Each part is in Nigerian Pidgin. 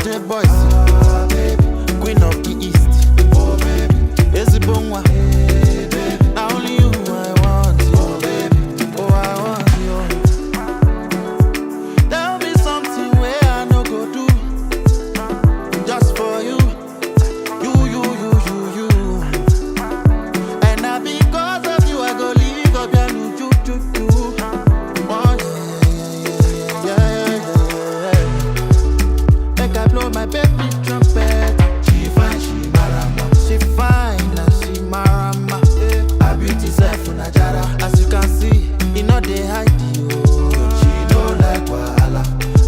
Crochet boys, queen of the east. Ezibongwa, now only you I want you. Oh, I want you. There'll be something where I no go do, just for you. You. And now because of you I go leave up your new choo. Oh yeah. Make I blow my baby trumpet. She fine and she marama. Her beauty self unajara. As you can see, you know they hide you. She know like wahala.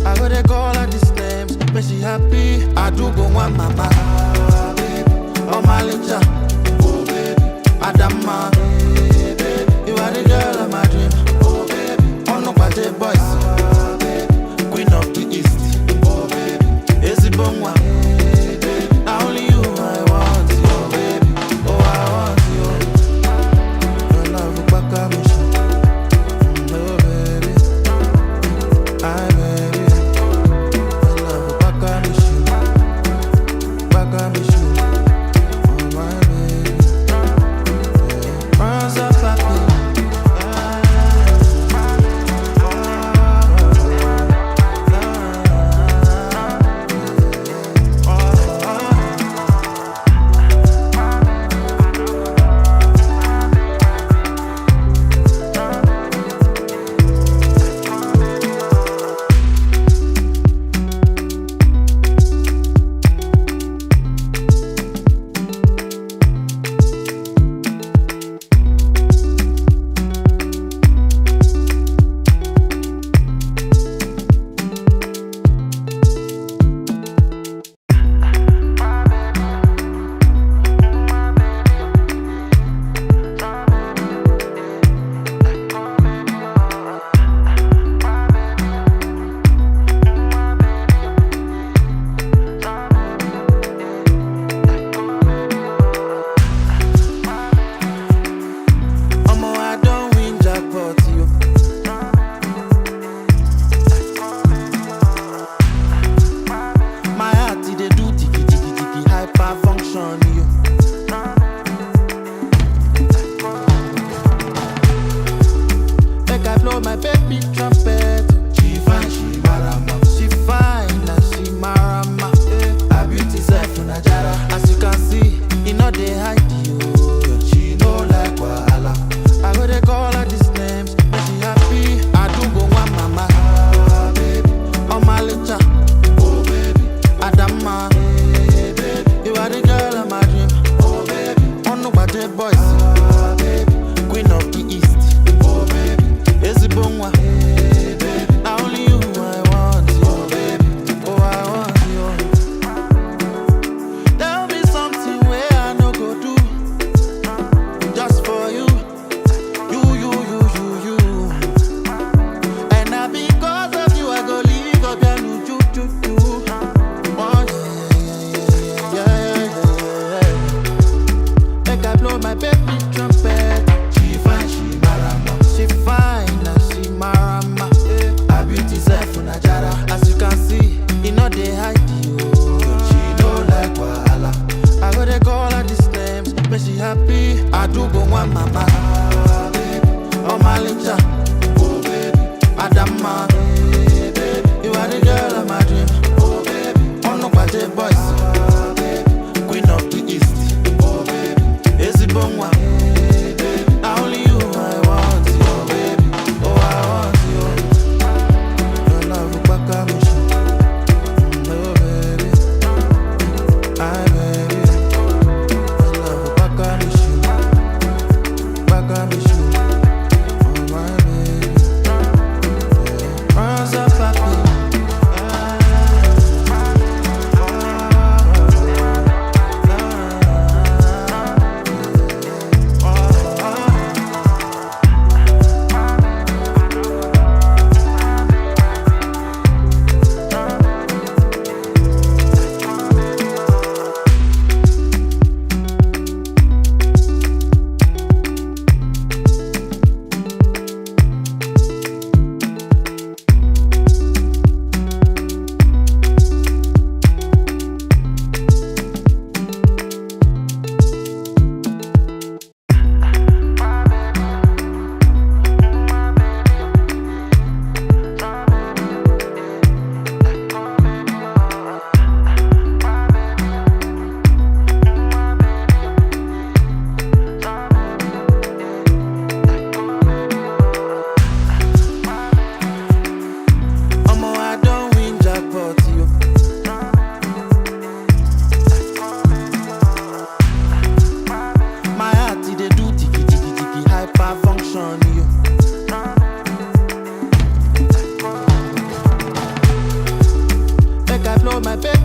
I go they call her these names, but she happy. I do go one mama. Oh my linja, oh baby, Adama, you are the girl of my dream. Oh baby, oh no party boys, queen of the east. Oh baby, Ezibongwa. Now only you I want you, baby. Oh, I want you. Your love back at me, oh baby. I baby. Your love back at me, oh my baby. Runs up at me. My baby trumpet. She fine and she marama. Her beauty self unajara. As you can see, you know they hide you. She know like wahala. I go they call her these names, but she happy. I do go one mama. Baby, oh my linja, oh baby, Adama, you are the girl of my dream. Oh baby, oh no party boys, queen of the east. Ezibongwa, now only you I want you. Oh, I want you. There'll be something where I no go do, just for you. You. And now because of you I go leave up your new choo. Oh yeah. Make I blow my baby trumpet. She fine and she marama. Her beauty self unajara. As you can see, you know they hide you. She know like wahala. I go they call her these names, but she happy. I do go one mama. Oh my linja, oh baby, Adama, you are the girl of my dream. Oh baby, oh no party boys, queen of the east. Oh baby, Ezibongwa. Now only you I want you, baby. Oh, I want you. Your love back at me, oh baby. I baby. Your love back at me, oh my baby.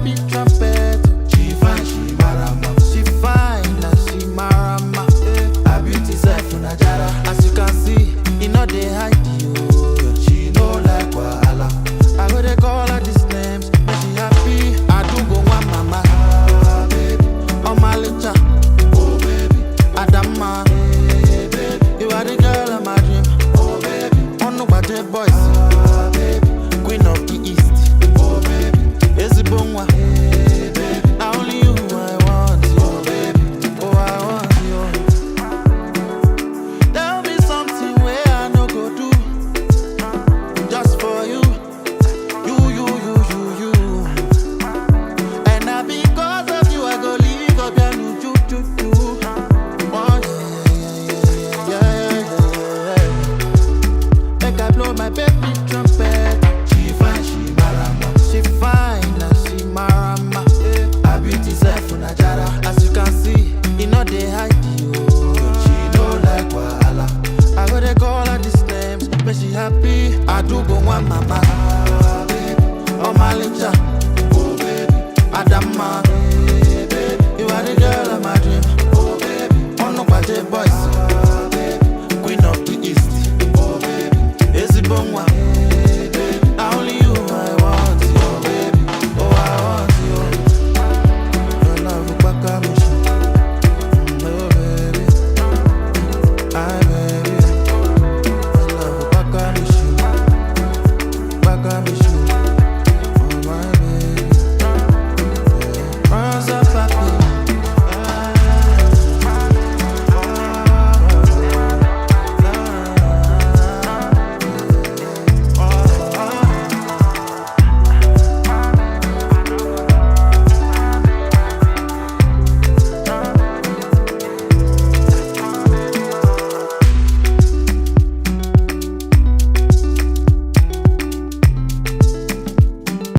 baby trumpet. She fine, she marama. She fine and she marama. Her beauty self unajara. As you can see, they hide you. She know like wahala. I go they call her these names, but she happy. I do go one mama, baby. On my litter, oh baby. Adama, hey, baby. You are the girl of my dream, oh baby. On no budget boys, baby. Queen of the East, oh baby. Is the bongwa, hey, baby. Now only you I want, oh baby. Oh I want you. There'll be something where I no go do, just for you. And now because of you I go leave up your new choo-choo-choo. Oh yeah. Make I blow my baby trumpet. She fine, she marama. She fine and she marama. Her beauty self unajara. As you can see, they hide you. She know like wahala. I go they call her these names, but she happy. I do go one mama, baby. Oh my litter.